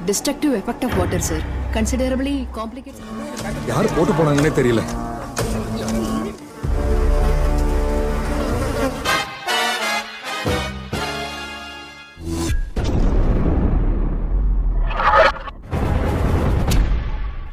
destructive effect of water, sir. Considerably complicates. யார் போட்டு போனாங்கன்னே தெரியல.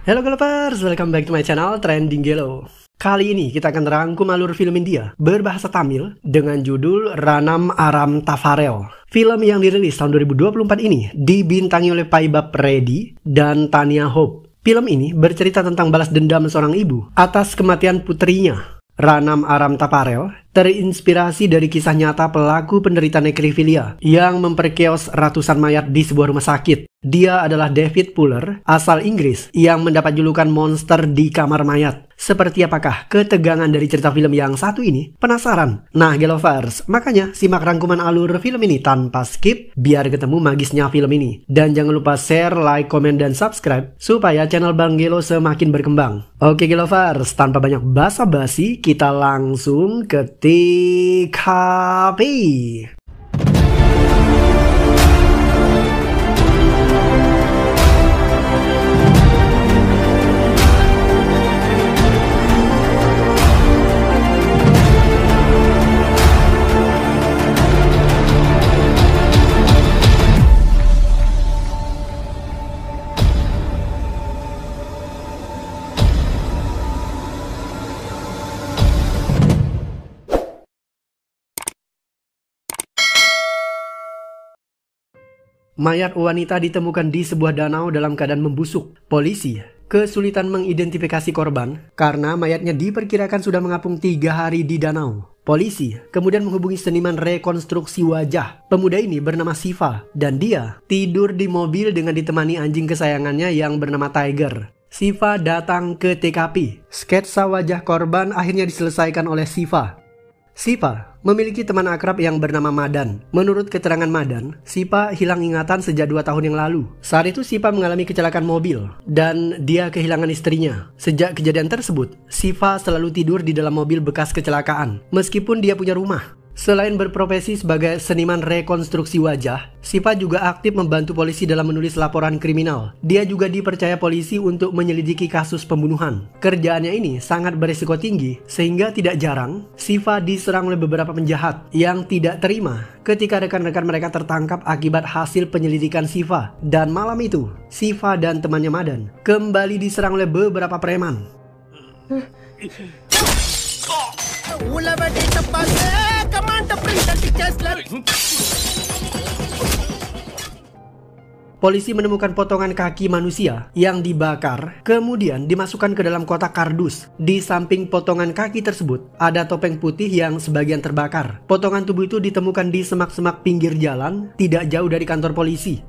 Halo Galopers, welcome back to my channel Trending Gelo. Kali ini kita akan rangkum alur film India berbahasa Tamil dengan judul Ranam Aram Tafarel. Film yang dirilis tahun 2024 ini dibintangi oleh Paibab Reddy dan Tanya Hope. Film ini bercerita tentang balas dendam seorang ibu atas kematian putrinya. Ranam Aram Tafarel terinspirasi dari kisah nyata pelaku penderita nekrofilia yang memperkeos ratusan mayat di sebuah rumah sakit. Dia adalah David Fuller, asal Inggris, yang mendapat julukan monster di kamar mayat. Seperti apakah ketegangan dari cerita film yang satu ini? Penasaran? Nah, Gelovers, makanya simak rangkuman alur film ini tanpa skip biar ketemu magisnya film ini. Dan jangan lupa share, like, komen, dan subscribe supaya channel Bang Gelo semakin berkembang. Oke Gelovers, tanpa banyak basa-basi, kita langsung ke TKP. Mayat wanita ditemukan di sebuah danau dalam keadaan membusuk. Polisi kesulitan mengidentifikasi korban karena mayatnya diperkirakan sudah mengapung 3 hari di danau. Polisi kemudian menghubungi seniman rekonstruksi wajah. Pemuda ini bernama Siva dan dia tidur di mobil dengan ditemani anjing kesayangannya yang bernama Tiger. Siva datang ke TKP. Sketsa wajah korban akhirnya diselesaikan oleh Siva. Siva memiliki teman akrab yang bernama Madan. Menurut keterangan Madan, Siva hilang ingatan sejak 2 tahun yang lalu. Saat itu Siva mengalami kecelakaan mobil dan dia kehilangan istrinya. Sejak kejadian tersebut, Siva selalu tidur di dalam mobil bekas kecelakaan, meskipun dia punya rumah. Selain berprofesi sebagai seniman rekonstruksi wajah, Siva juga aktif membantu polisi dalam menulis laporan kriminal. Dia juga dipercaya polisi untuk menyelidiki kasus pembunuhan. Kerjaannya ini sangat berisiko tinggi, sehingga tidak jarang Siva diserang oleh beberapa penjahat yang tidak terima ketika rekan-rekan mereka tertangkap akibat hasil penyelidikan Siva. Dan malam itu, Siva dan temannya Madan kembali diserang oleh beberapa preman. Polisi menemukan potongan kaki manusia yang dibakar, kemudian dimasukkan ke dalam kotak kardus. Di samping potongan kaki tersebut, ada topeng putih yang sebagian terbakar. Potongan tubuh itu ditemukan di semak-semak pinggir jalan, tidak jauh dari kantor polisi.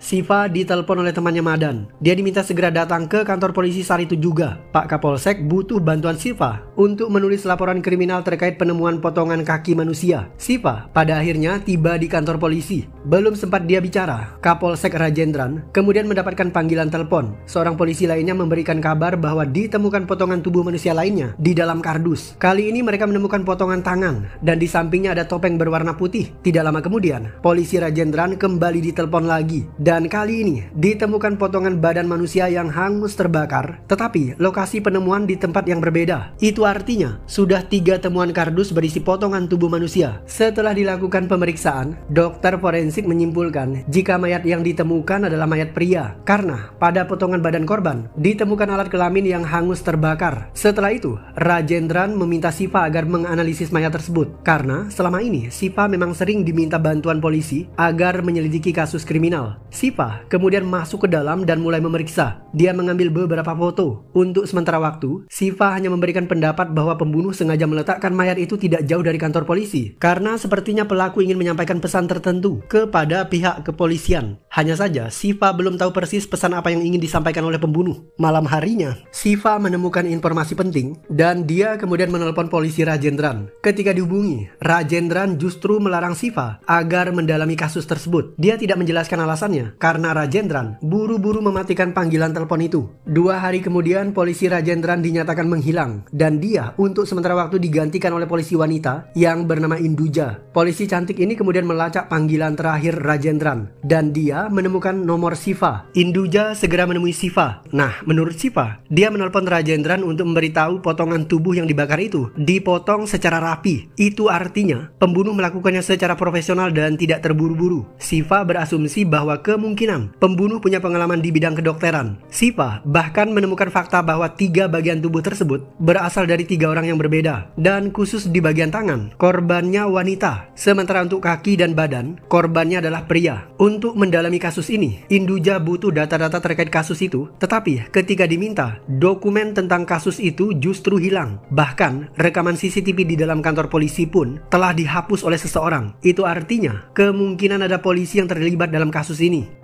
Siva ditelepon oleh temannya Madan. Dia diminta segera datang ke kantor polisi saat itu juga. Pak Kapolsek butuh bantuan Siva untuk menulis laporan kriminal terkait penemuan potongan kaki manusia. Siva pada akhirnya tiba di kantor polisi. Belum sempat dia bicara, Kapolsek Rajendran kemudian mendapatkan panggilan telepon. Seorang polisi lainnya memberikan kabar bahwa ditemukan potongan tubuh manusia lainnya di dalam kardus. Kali ini mereka menemukan potongan tangan dan di sampingnya ada topeng berwarna putih. Tidak lama kemudian, polisi Rajendran kembali ditelepon lagi. Dan kali ini ditemukan potongan badan manusia yang hangus terbakar, tetapi lokasi penemuan di tempat yang berbeda. Itu artinya sudah 3 temuan kardus berisi potongan tubuh manusia. Setelah dilakukan pemeriksaan, dokter forensik menyimpulkan jika mayat yang ditemukan adalah mayat pria karena pada potongan badan korban ditemukan alat kelamin yang hangus terbakar. Setelah itu, Rajendran meminta Siva agar menganalisis mayat tersebut karena selama ini Siva memang sering diminta bantuan polisi agar menyelidiki kasus kriminal. Siva kemudian masuk ke dalam dan mulai memeriksa. Dia mengambil beberapa foto. Untuk sementara waktu, Siva hanya memberikan pendapat bahwa pembunuh sengaja meletakkan mayat itu tidak jauh dari kantor polisi karena sepertinya pelaku ingin menyampaikan pesan tertentu kepada pihak kepolisian. Hanya saja, Siva belum tahu persis pesan apa yang ingin disampaikan oleh pembunuh. Malam harinya, Siva menemukan informasi penting dan dia kemudian menelpon polisi Rajendran. Ketika dihubungi, Rajendran justru melarang Siva agar mendalami kasus tersebut. Dia tidak menjelaskan alasannya karena Rajendran buru-buru mematikan panggilan telepon itu. 2 hari kemudian polisi Rajendran dinyatakan menghilang dan dia untuk sementara waktu digantikan oleh polisi wanita yang bernama Induja. Polisi cantik ini kemudian melacak panggilan terakhir Rajendran dan dia menemukan nomor Siva. Induja segera menemui Siva. Nah, menurut Siva, dia menelpon Rajendran untuk memberitahu potongan tubuh yang dibakar itu dipotong secara rapi. Itu artinya pembunuh melakukannya secara profesional dan tidak terburu-buru. Siva berasumsi bahwa kemungkinan pembunuh punya pengalaman di bidang kedokteran. Siva bahkan menemukan fakta bahwa 3 bagian tubuh tersebut berasal dari 3 orang yang berbeda. Dan khusus di bagian tangan, korbannya wanita. Sementara untuk kaki dan badan, korbannya adalah pria. Untuk mendalami kasus ini, Induja butuh data-data terkait kasus itu. Tetapi ketika diminta, dokumen tentang kasus itu justru hilang. Bahkan rekaman CCTV di dalam kantor polisi pun telah dihapus oleh seseorang. Itu artinya kemungkinan ada polisi yang terlibat dalam kasus ini.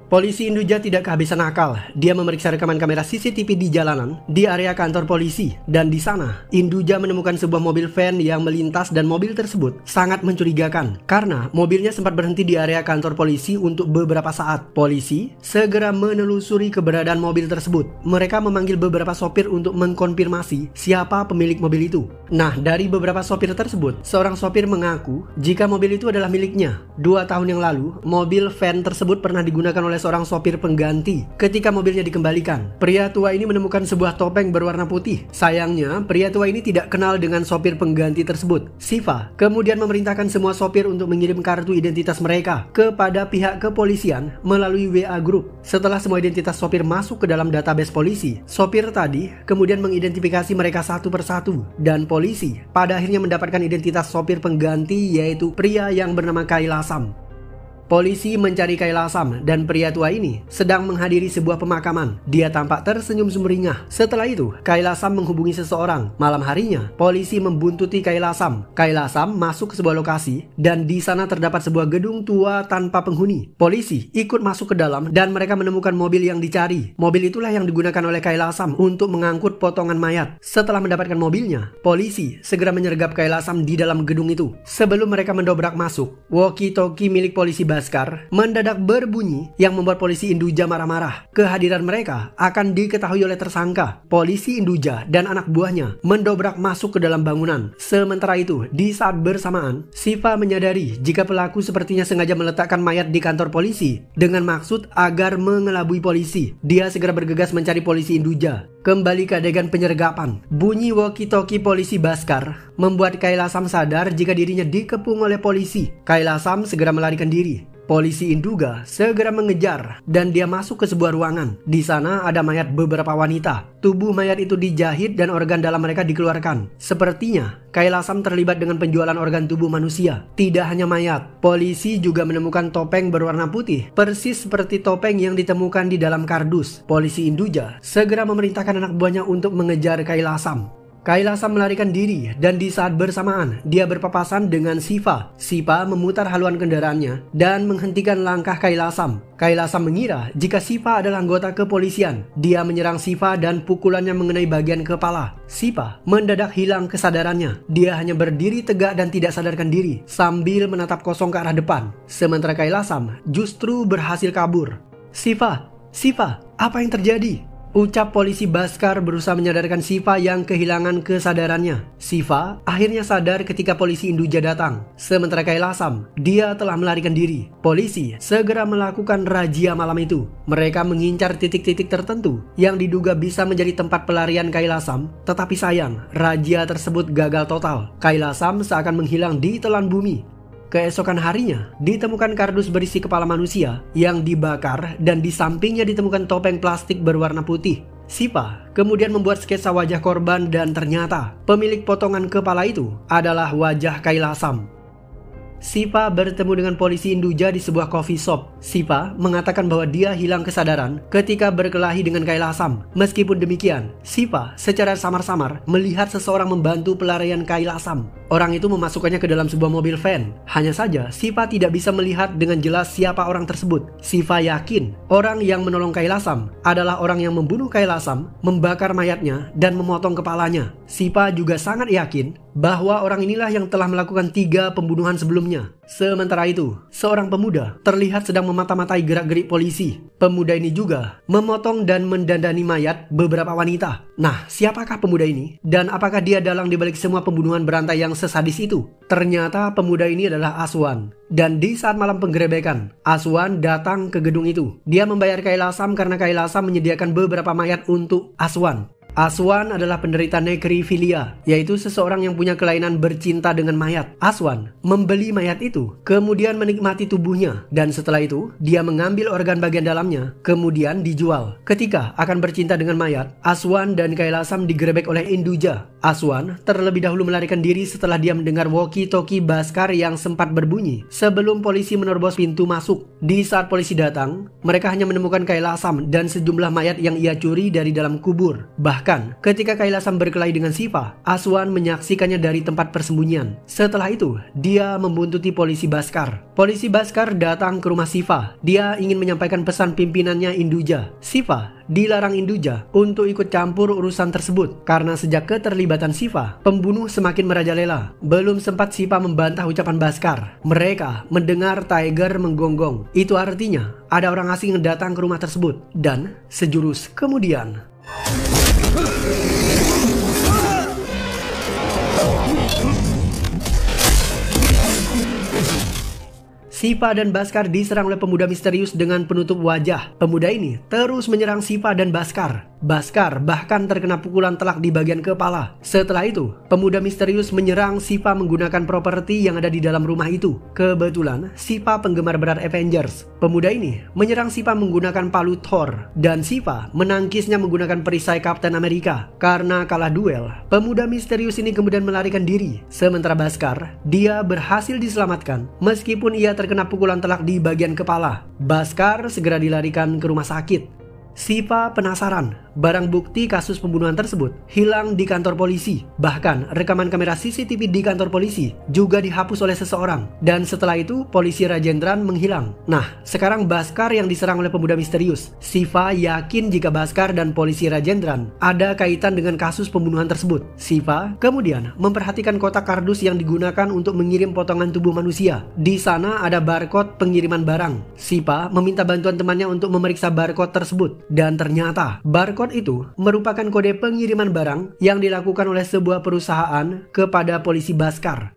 Polisi Induja tidak kehabisan akal. Dia memeriksa rekaman kamera CCTV di jalanan di area kantor polisi. Dan di sana, Induja menemukan sebuah mobil van yang melintas dan mobil tersebut sangat mencurigakan. Karena mobilnya sempat berhenti di area kantor polisi untuk beberapa saat. Polisi segera menelusuri keberadaan mobil tersebut. Mereka memanggil beberapa sopir untuk mengkonfirmasi siapa pemilik mobil itu. Nah, dari beberapa sopir tersebut, seorang sopir mengaku jika mobil itu adalah miliknya. 2 tahun yang lalu, mobil van tersebut pernah digunakan oleh seorang sopir pengganti ketika mobilnya dikembalikan. Pria tua ini menemukan sebuah topeng berwarna putih. Sayangnya, pria tua ini tidak kenal dengan sopir pengganti tersebut. Siva kemudian memerintahkan semua sopir untuk mengirim kartu identitas mereka kepada pihak kepolisian melalui WA Group. Setelah semua identitas sopir masuk ke dalam database polisi, sopir tadi kemudian mengidentifikasi mereka satu persatu dan polisi pada akhirnya mendapatkan identitas sopir pengganti, yaitu pria yang bernama Kailasam. Polisi mencari Kailasam dan pria tua ini sedang menghadiri sebuah pemakaman. Dia tampak tersenyum sumringah. Setelah itu, Kailasam menghubungi seseorang. Malam harinya, polisi membuntuti Kailasam. Kailasam masuk ke sebuah lokasi dan di sana terdapat sebuah gedung tua tanpa penghuni. Polisi ikut masuk ke dalam dan mereka menemukan mobil yang dicari. Mobil itulah yang digunakan oleh Kailasam untuk mengangkut potongan mayat. Setelah mendapatkan mobilnya, polisi segera menyergap Kailasam di dalam gedung itu. Sebelum mereka mendobrak masuk, walkie-talkie milik polisi Baskar mendadak berbunyi yang membuat polisi Induja marah-marah. Kehadiran mereka akan diketahui oleh tersangka. Polisi Induja dan anak buahnya mendobrak masuk ke dalam bangunan. Sementara itu, di saat bersamaan, Siva menyadari jika pelaku sepertinya sengaja meletakkan mayat di kantor polisi dengan maksud agar mengelabui polisi. Dia segera bergegas mencari polisi Induja. Kembali ke adegan penyergapan. Bunyi walkie-talkie polisi Baskar membuat Kailasam sadar jika dirinya dikepung oleh polisi. Kailasam segera melarikan diri. Polisi Induga segera mengejar dan dia masuk ke sebuah ruangan. Di sana ada mayat beberapa wanita. Tubuh mayat itu dijahit dan organ dalam mereka dikeluarkan. Sepertinya Kailasam terlibat dengan penjualan organ tubuh manusia. Tidak hanya mayat, polisi juga menemukan topeng berwarna putih, persis seperti topeng yang ditemukan di dalam kardus. Polisi Induja segera memerintahkan anak buahnya untuk mengejar Kailasam. Kailasam melarikan diri dan di saat bersamaan dia berpapasan dengan Siva. Siva memutar haluan kendaraannya dan menghentikan langkah Kailasam. Kailasam mengira jika Siva adalah anggota kepolisian. Dia menyerang Siva dan pukulannya mengenai bagian kepala. Siva mendadak hilang kesadarannya. Dia hanya berdiri tegak dan tidak sadarkan diri sambil menatap kosong ke arah depan. Sementara Kailasam justru berhasil kabur. Siva, apa yang terjadi? Ucap polisi Baskar berusaha menyadarkan Siva yang kehilangan kesadarannya. Siva akhirnya sadar ketika polisi Induja datang. Sementara Kailasam, dia telah melarikan diri. Polisi segera melakukan razia malam itu. Mereka mengincar titik-titik tertentu yang diduga bisa menjadi tempat pelarian Kailasam. Tetapi sayang, razia tersebut gagal total. Kailasam seakan menghilang di telan bumi. Keesokan harinya, ditemukan kardus berisi kepala manusia yang dibakar dan di sampingnya ditemukan topeng plastik berwarna putih. Siva kemudian membuat sketsa wajah korban dan ternyata pemilik potongan kepala itu adalah wajah Kailasam. Siva bertemu dengan polisi Induja di sebuah coffee shop. Siva mengatakan bahwa dia hilang kesadaran ketika berkelahi dengan Kailasam. Meskipun demikian, Siva secara samar-samar melihat seseorang membantu pelarian Kailasam. Orang itu memasukkannya ke dalam sebuah mobil van. Hanya saja, Siva tidak bisa melihat dengan jelas siapa orang tersebut. Siva yakin orang yang menolong Kailasam adalah orang yang membunuh Kailasam, membakar mayatnya, dan memotong kepalanya. Siva juga sangat yakin bahwa orang inilah yang telah melakukan 3 pembunuhan sebelumnya. Sementara itu, seorang pemuda terlihat sedang memata-matai gerak-gerik polisi. Pemuda ini juga memotong dan mendandani mayat beberapa wanita. Nah, siapakah pemuda ini? Dan apakah dia dalang dibalik semua pembunuhan berantai yang sesadis itu? Ternyata pemuda ini adalah Aswan. Dan di saat malam penggerebekan, Aswan datang ke gedung itu. Dia membayar Kailasam karena Kailasam menyediakan beberapa mayat untuk Aswan. Aswan adalah penderita nekrifilia, yaitu seseorang yang punya kelainan bercinta dengan mayat. Aswan membeli mayat itu, kemudian menikmati tubuhnya, dan setelah itu, dia mengambil organ bagian dalamnya, kemudian dijual. Ketika akan bercinta dengan mayat, Aswan dan Kailasam digerebek oleh Induja. Aswan terlebih dahulu melarikan diri setelah dia mendengar walkie-talkie Bhaskar yang sempat berbunyi sebelum polisi menerobos pintu masuk. Di saat polisi datang, mereka hanya menemukan Kailasam dan sejumlah mayat yang ia curi dari dalam kubur. Bahkan, ketika Kailasam berkelahi dengan Siva, Aswan menyaksikannya dari tempat persembunyian. Setelah itu, dia membuntuti polisi Bhaskar. Polisi Bhaskar datang ke rumah Siva. Dia ingin menyampaikan pesan pimpinannya Induja. Siva dilarang Induja untuk ikut campur urusan tersebut karena sejak keterlibatan Siva, pembunuh semakin merajalela. Belum sempat Siva membantah ucapan Bhaskar, mereka mendengar Tiger menggonggong. Itu artinya ada orang asing yang datang ke rumah tersebut. Dan sejurus kemudian, Siva dan Bhaskar diserang oleh pemuda misterius dengan penutup wajah. Pemuda ini terus menyerang Siva dan Bhaskar. Bhaskar bahkan terkena pukulan telak di bagian kepala. Setelah itu, pemuda misterius menyerang Siva menggunakan properti yang ada di dalam rumah itu. Kebetulan, Siva penggemar berat Avengers. Pemuda ini menyerang Siva menggunakan palu Thor, dan Siva menangkisnya menggunakan perisai Captain America. Karena kalah duel, pemuda misterius ini kemudian melarikan diri. Sementara Bhaskar, dia berhasil diselamatkan meskipun ia terkena pukulan telak di bagian kepala. Bhaskar segera dilarikan ke rumah sakit. Siva penasaran, barang bukti kasus pembunuhan tersebut hilang di kantor polisi. Bahkan rekaman kamera CCTV di kantor polisi juga dihapus oleh seseorang. Dan setelah itu polisi Rajendran menghilang. Nah, sekarang Bhaskar yang diserang oleh pemuda misterius. Siva yakin jika Bhaskar dan polisi Rajendran ada kaitan dengan kasus pembunuhan tersebut. Siva kemudian memperhatikan kotak kardus yang digunakan untuk mengirim potongan tubuh manusia. Di sana ada barcode pengiriman barang. Siva meminta bantuan temannya untuk memeriksa barcode tersebut. Dan ternyata barcode itu merupakan kode pengiriman barang yang dilakukan oleh sebuah perusahaan kepada polisi Bhaskar.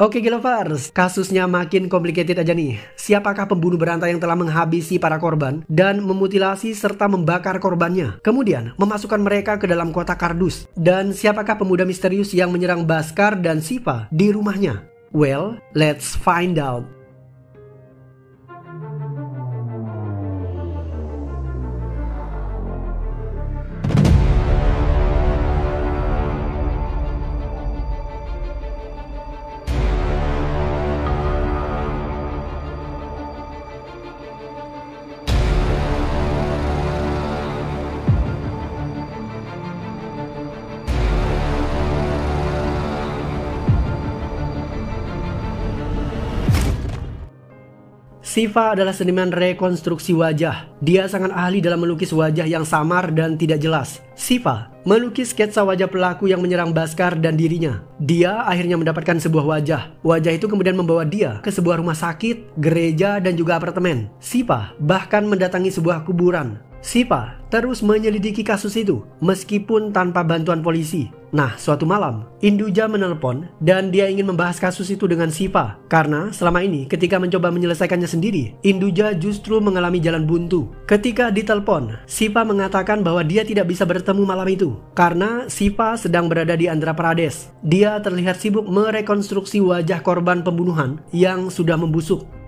Oke Gilovers, kasusnya makin complicated aja nih. Siapakah pembunuh berantai yang telah menghabisi para korban dan memutilasi serta membakar korbannya, kemudian memasukkan mereka ke dalam kotak kardus? Dan siapakah pemuda misterius yang menyerang Bhaskar dan Siva di rumahnya? Well, let's find out. Siva adalah seniman rekonstruksi wajah. Dia sangat ahli dalam melukis wajah yang samar dan tidak jelas. Siva melukis sketsa wajah pelaku yang menyerang Bhaskar dan dirinya. Dia akhirnya mendapatkan sebuah wajah. Wajah itu kemudian membawa dia ke sebuah rumah sakit, gereja, dan juga apartemen. Siva bahkan mendatangi sebuah kuburan. Siva terus menyelidiki kasus itu meskipun tanpa bantuan polisi. Nah, suatu malam, Induja menelpon dan dia ingin membahas kasus itu dengan Siva. Karena selama ini ketika mencoba menyelesaikannya sendiri, Induja justru mengalami jalan buntu. Ketika ditelepon, Siva mengatakan bahwa dia tidak bisa bertemu malam itu karena Siva sedang berada di Andhra Pradesh. Dia terlihat sibuk merekonstruksi wajah korban pembunuhan yang sudah membusuk.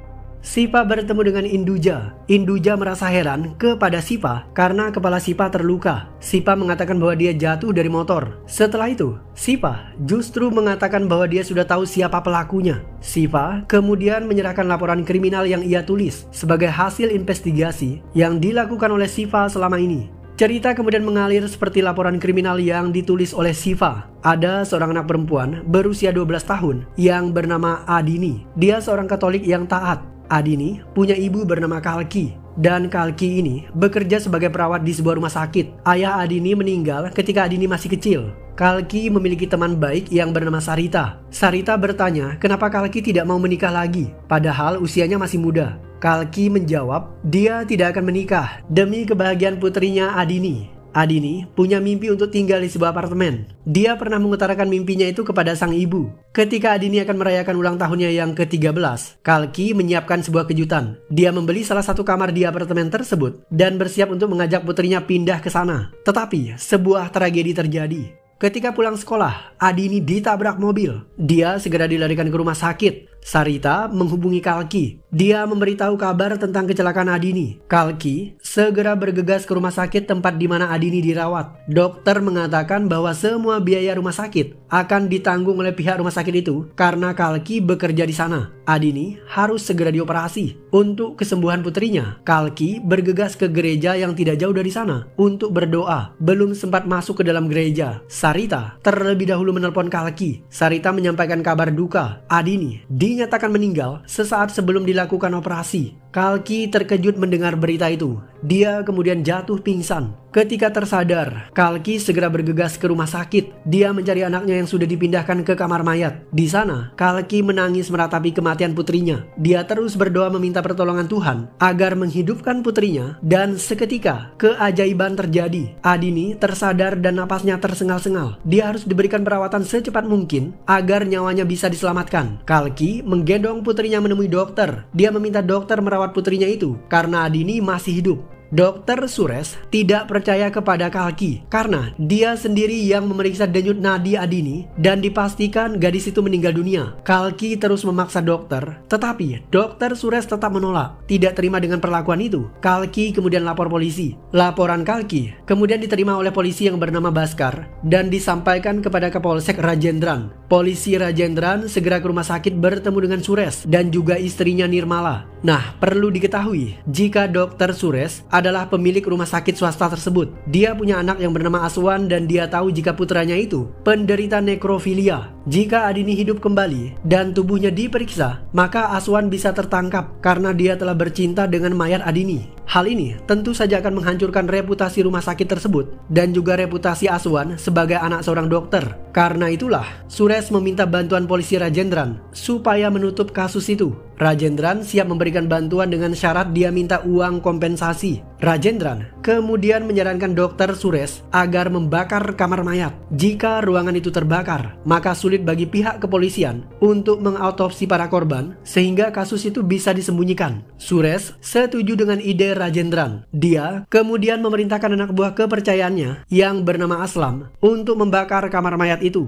Siva bertemu dengan Induja. Induja merasa heran kepada Siva karena kepala Siva terluka. Siva mengatakan bahwa dia jatuh dari motor. Setelah itu, Siva justru mengatakan bahwa dia sudah tahu siapa pelakunya. Siva kemudian menyerahkan laporan kriminal yang ia tulis sebagai hasil investigasi yang dilakukan oleh Siva selama ini. Cerita kemudian mengalir seperti laporan kriminal yang ditulis oleh Siva. Ada seorang anak perempuan berusia 12 tahun yang bernama Adini. Dia seorang Katolik yang taat. Adini punya ibu bernama Kalki, dan Kalki ini bekerja sebagai perawat di sebuah rumah sakit. Ayah Adini meninggal ketika Adini masih kecil. Kalki memiliki teman baik yang bernama Sarita. Sarita bertanya kenapa Kalki tidak mau menikah lagi, padahal usianya masih muda. Kalki menjawab dia tidak akan menikah demi kebahagiaan putrinya Adini. Adini punya mimpi untuk tinggal di sebuah apartemen. Dia pernah mengutarakan mimpinya itu kepada sang ibu. Ketika Adini akan merayakan ulang tahunnya yang ke-13, Kalki menyiapkan sebuah kejutan. Dia membeli salah satu kamar di apartemen tersebut dan bersiap untuk mengajak putrinya pindah ke sana. Tetapi sebuah tragedi terjadi. Ketika pulang sekolah, Adini ditabrak mobil. Dia segera dilarikan ke rumah sakit. Sarita menghubungi Kalki. Dia memberitahu kabar tentang kecelakaan Adini. Kalki segera bergegas ke rumah sakit tempat di mana Adini dirawat. Dokter mengatakan bahwa semua biaya rumah sakit akan ditanggung oleh pihak rumah sakit itu karena Kalki bekerja di sana. Adini harus segera dioperasi. Untuk kesembuhan putrinya, Kalki bergegas ke gereja yang tidak jauh dari sana untuk berdoa. Belum sempat masuk ke dalam gereja, Sarita terlebih dahulu menelpon Kalki. Sarita menyampaikan kabar duka. Adini dinyatakan meninggal sesaat sebelum dilakukan operasi. Kalki terkejut mendengar berita itu. Dia kemudian jatuh pingsan. Ketika tersadar, Kalki segera bergegas ke rumah sakit. Dia mencari anaknya yang sudah dipindahkan ke kamar mayat. Di sana, Kalki menangis meratapi kematian putrinya. Dia terus berdoa meminta pertolongan Tuhan agar menghidupkan putrinya, dan seketika keajaiban terjadi. Adini tersadar dan napasnya tersengal-sengal. Dia harus diberikan perawatan secepat mungkin agar nyawanya bisa diselamatkan. Kalki menggendong putrinya menemui dokter. Dia meminta dokter merawat putrinya itu karena Adini masih hidup. Dokter Suresh tidak percaya kepada Kalki karena dia sendiri yang memeriksa denyut nadi Adini dan dipastikan gadis itu meninggal dunia. Kalki terus memaksa dokter, tetapi Dokter Suresh tetap menolak, tidak terima dengan perlakuan itu. Kalki kemudian lapor polisi. Laporan Kalki kemudian diterima oleh polisi yang bernama Baskar dan disampaikan kepada Kapolsek Rajendran. Polisi Rajendran segera ke rumah sakit bertemu dengan Suresh dan juga istrinya Nirmala. Nah, perlu diketahui jika Dokter Suresh adalah pemilik rumah sakit swasta tersebut. Dia punya anak yang bernama Aswan dan dia tahu jika putranya itu penderita nekrofilia. Jika Adini hidup kembali dan tubuhnya diperiksa, maka Aswan bisa tertangkap karena dia telah bercinta dengan mayat Adini. Hal ini tentu saja akan menghancurkan reputasi rumah sakit tersebut dan juga reputasi Aswan sebagai anak seorang dokter. Karena itulah, Suresh meminta bantuan polisi Rajendran supaya menutup kasus itu. Rajendran siap memberikan bantuan dengan syarat dia minta uang kompensasi. Rajendran kemudian menyarankan Dokter Suresh agar membakar kamar mayat. Jika ruangan itu terbakar, maka sulit bagi pihak kepolisian untuk mengautopsi para korban sehingga kasus itu bisa disembunyikan. Suresh setuju dengan ide Rajendran. Dia kemudian memerintahkan anak buah kepercayaannya yang bernama Aslam untuk membakar kamar mayat itu.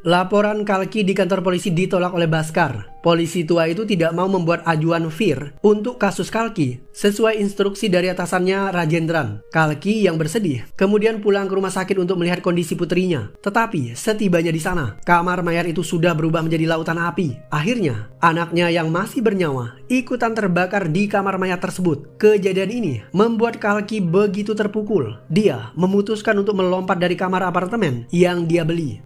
Laporan Kalki di kantor polisi ditolak oleh Baskar. Polisi tua itu tidak mau membuat ajuan FIR untuk kasus Kalki sesuai instruksi dari atasannya Rajendran. Kalki yang bersedih kemudian pulang ke rumah sakit untuk melihat kondisi putrinya. Tetapi setibanya di sana, kamar mayat itu sudah berubah menjadi lautan api. Akhirnya, anaknya yang masih bernyawa ikutan terbakar di kamar mayat tersebut. Kejadian ini membuat Kalki begitu terpukul. Dia memutuskan untuk melompat dari kamar apartemen yang dia beli.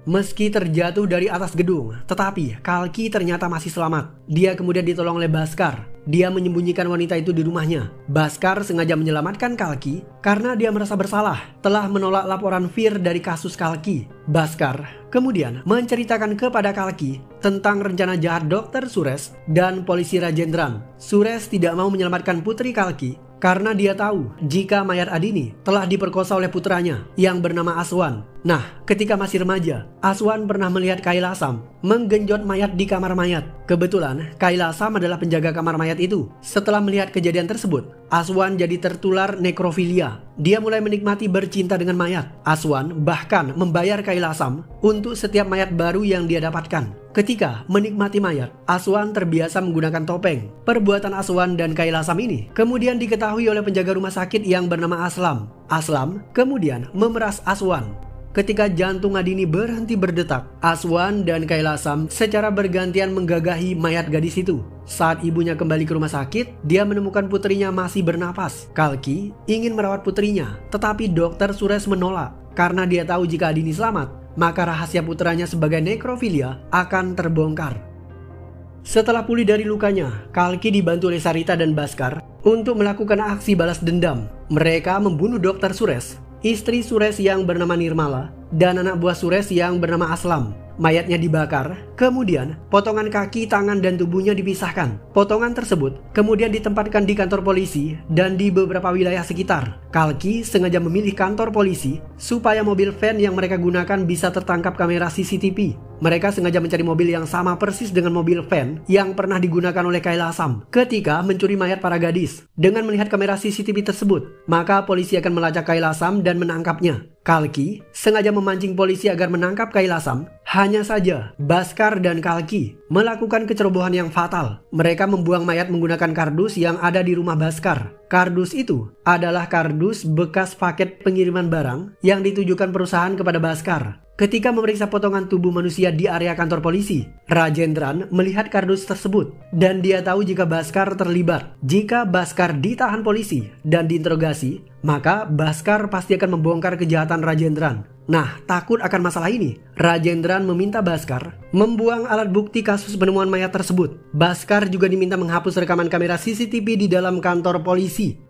Meski terjatuh dari atas gedung, tetapi Kalki ternyata masih selamat. Dia kemudian ditolong oleh Baskar. Dia menyembunyikan wanita itu di rumahnya. Baskar sengaja menyelamatkan Kalki karena dia merasa bersalah telah menolak laporan FIR dari kasus Kalki. Baskar kemudian menceritakan kepada Kalki tentang rencana jahat Dokter Suresh dan polisi Rajendran. Suresh tidak mau menyelamatkan putri Kalki karena dia tahu jika mayat Adini telah diperkosa oleh putranya yang bernama Aswan. Nah, ketika masih remaja, Aswan pernah melihat Kailasam menggenjot mayat di kamar mayat. Kebetulan, Kailasam adalah penjaga kamar mayat itu. Setelah melihat kejadian tersebut, Aswan jadi tertular nekrofilia. Dia mulai menikmati bercinta dengan mayat. Aswan bahkan membayar Kailasam untuk setiap mayat baru yang dia dapatkan. Ketika menikmati mayat, Aswan terbiasa menggunakan topeng. Perbuatan Aswan dan Kailasam ini kemudian diketahui oleh penjaga rumah sakit yang bernama Aslam. Aslam kemudian memeras Aswan. Ketika jantung Adini berhenti berdetak, Aswan dan Kailasam secara bergantian menggagahi mayat gadis itu. Saat ibunya kembali ke rumah sakit, dia menemukan putrinya masih bernapas. Kalki ingin merawat putrinya, tetapi dokter Suresh menolak karena dia tahu jika Adini selamat, maka rahasia putranya sebagai nekrofilia akan terbongkar. Setelah pulih dari lukanya, Kalki dibantu oleh Sarita dan Bhaskar untuk melakukan aksi balas dendam. Mereka membunuh dokter Suresh, istri Suresh yang bernama Nirmala, dan anak buah Suresh yang bernama Aslam. Mayatnya dibakar, kemudian potongan kaki, tangan, dan tubuhnya dipisahkan. Potongan tersebut kemudian ditempatkan di kantor polisi dan di beberapa wilayah sekitar. Kalki sengaja memilih kantor polisi supaya mobil van yang mereka gunakan bisa tertangkap kamera CCTV. Mereka sengaja mencari mobil yang sama persis dengan mobil van yang pernah digunakan oleh Kailasam ketika mencuri mayat para gadis. Dengan melihat kamera CCTV tersebut, maka polisi akan melacak Kailasam dan menangkapnya. Kalki sengaja memancing polisi agar menangkap Kailasam. Hanya saja, Bhaskar dan Kalki melakukan kecerobohan yang fatal. Mereka membuang mayat menggunakan kardus yang ada di rumah Bhaskar. Kardus itu adalah kardus bekas paket pengiriman barang yang ditujukan perusahaan kepada Bhaskar. Ketika memeriksa potongan tubuh manusia di area kantor polisi, Rajendran melihat kardus tersebut dan dia tahu jika Bhaskar terlibat. Jika Bhaskar ditahan polisi dan diinterogasi, maka Bhaskar pasti akan membongkar kejahatan Rajendran. Nah, takut akan masalah ini, Rajendran meminta Bhaskar membuang alat bukti kasus penemuan mayat tersebut. Bhaskar juga diminta menghapus rekaman kamera CCTV di dalam kantor polisi.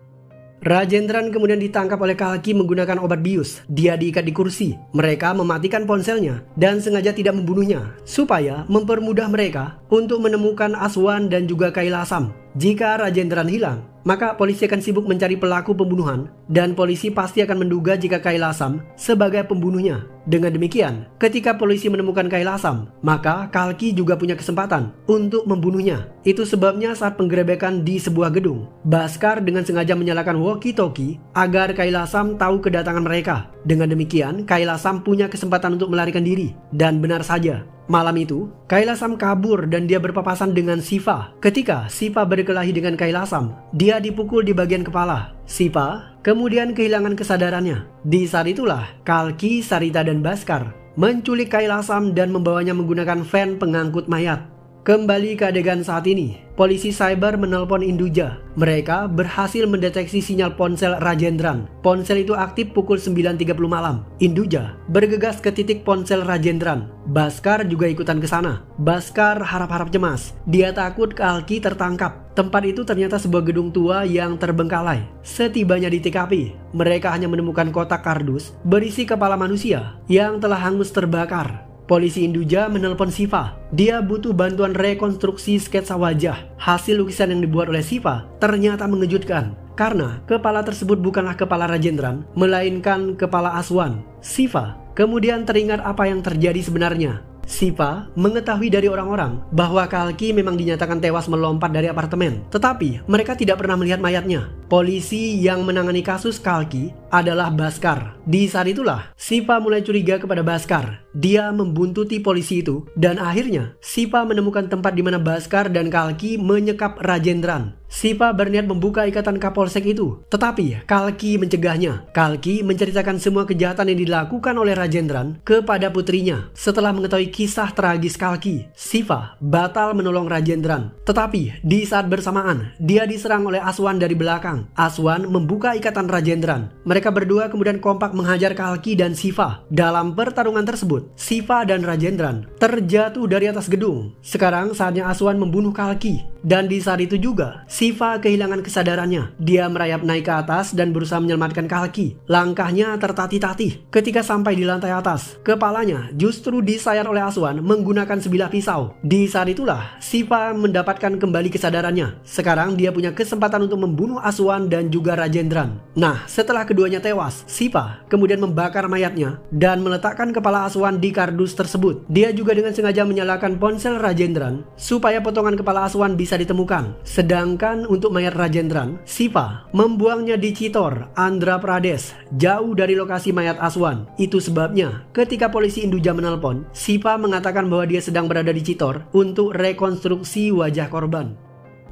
Rajendran kemudian ditangkap oleh Kalki menggunakan obat bius. Dia diikat di kursi. Mereka mematikan ponselnya dan sengaja tidak membunuhnya supaya mempermudah mereka untuk menemukan Aswan dan juga Kailasam. Jika Rajendran hilang, maka polisi akan sibuk mencari pelaku pembunuhan dan polisi pasti akan menduga jika Kailasam sebagai pembunuhnya. Dengan demikian, ketika polisi menemukan Kailasam, maka Kalki juga punya kesempatan untuk membunuhnya. Itu sebabnya saat penggerebekan di sebuah gedung, Bhaskar dengan sengaja menyalakan walkie-talkie agar Kailasam tahu kedatangan mereka. Dengan demikian, Kailasam punya kesempatan untuk melarikan diri. Dan benar saja, malam itu, Kailasam kabur dan dia berpapasan dengan Shiva. Ketika Shiva berkelahi dengan Kailasam, dia dipukul di bagian kepala. Shiva kemudian kehilangan kesadarannya. Di saat itulah, Kalki, Sarita, dan Bhaskar menculik Kailasam dan membawanya menggunakan van pengangkut mayat. Kembali ke adegan saat ini, polisi cyber menelpon Induja. Mereka berhasil mendeteksi sinyal ponsel Rajendran. Ponsel itu aktif pukul 9.30 malam. Induja bergegas ke titik ponsel Rajendran. Bhaskar juga ikutan ke sana. Bhaskar harap-harap cemas. Dia takut Kalki tertangkap. Tempat itu ternyata sebuah gedung tua yang terbengkalai. Setibanya di TKP, mereka hanya menemukan kotak kardus berisi kepala manusia yang telah hangus terbakar. Polisi Induja menelpon Shiva. Dia butuh bantuan rekonstruksi sketsa wajah. Hasil lukisan yang dibuat oleh Shiva ternyata mengejutkan, karena kepala tersebut bukanlah kepala Rajendran, melainkan kepala Aswan. Shiva kemudian teringat apa yang terjadi sebenarnya. Shiva mengetahui dari orang-orang bahwa Kalki memang dinyatakan tewas melompat dari apartemen, tetapi mereka tidak pernah melihat mayatnya. Polisi yang menangani kasus Kalki adalah Bhaskar. Di saat itulah Shiva mulai curiga kepada Bhaskar. Dia membuntuti polisi itu dan akhirnya Shiva menemukan tempat di mana Bhaskar dan Kalki menyekap Rajendran. Shiva berniat membuka ikatan Kapolsek itu, tetapi Kalki mencegahnya. Kalki menceritakan semua kejahatan yang dilakukan oleh Rajendran kepada putrinya. Setelah mengetahui kisah tragis Kalki, Shiva batal menolong Rajendran. Tetapi di saat bersamaan, dia diserang oleh Aswan dari belakang. Aswan membuka ikatan Rajendran. Mereka berdua kemudian kompak menghajar Kalki dan Shiva. Dalam pertarungan tersebut, Shiva dan Rajendran terjatuh dari atas gedung. Sekarang saatnya Aswan membunuh Kalki. Dan di saat itu juga, Shiva kehilangan kesadarannya. Dia merayap naik ke atas dan berusaha menyelamatkan Kalki. Langkahnya tertatih-tatih. Ketika sampai di lantai atas, kepalanya justru disayat oleh Aswan menggunakan sebilah pisau. Di saat itulah, Shiva mendapatkan kembali kesadarannya. Sekarang dia punya kesempatan untuk membunuh Aswan dan juga Rajendran. Nah, setelah keduanya tewas, Shiva kemudian membakar mayatnya dan meletakkan kepala Aswan di kardus tersebut. Dia juga dengan sengaja menyalakan ponsel Rajendran supaya potongan kepala Aswan bisa ditemukan. Sedangkan untuk mayat Rajendran, Shiva membuangnya di Chitor, Andhra Pradesh, jauh dari lokasi mayat Aswan. Itu sebabnya ketika polisi Induja menelpon, Shiva mengatakan bahwa dia sedang berada di Chitor untuk rekonstruksi wajah korban.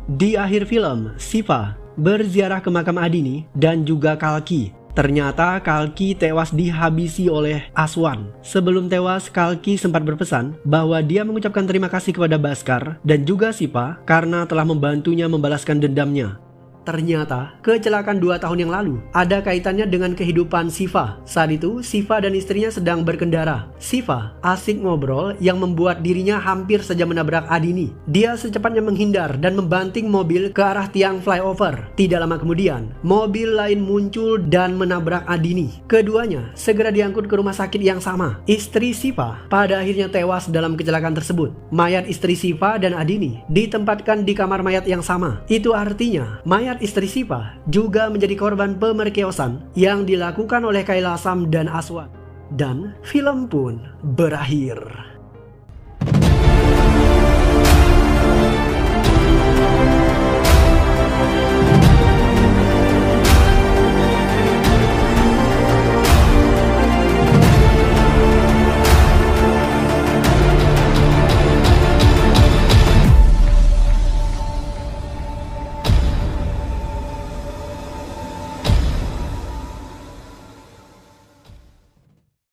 Di akhir film, Shiva berziarah ke makam Adini dan juga Kalki. Ternyata Kalki tewas dihabisi oleh Aswan. Sebelum tewas, Kalki sempat berpesan bahwa dia mengucapkan terima kasih kepada Bhaskar dan juga Shiva karena telah membantunya membalaskan dendamnya. Ternyata, kecelakaan 2 tahun yang lalu ada kaitannya dengan kehidupan Shiva. Saat itu, Shiva dan istrinya sedang berkendara. Shiva asik ngobrol yang membuat dirinya hampir saja menabrak Adini. Dia secepatnya menghindar dan membanting mobil ke arah tiang flyover. Tidak lama kemudian, mobil lain muncul dan menabrak Adini. Keduanya segera diangkut ke rumah sakit yang sama. Istri Shiva pada akhirnya tewas dalam kecelakaan tersebut. Mayat istri Shiva dan Adini ditempatkan di kamar mayat yang sama. Itu artinya, mayat istri Shiva juga menjadi korban pemerkosaan yang dilakukan oleh Kailasam dan Aswan. Dan film pun berakhir.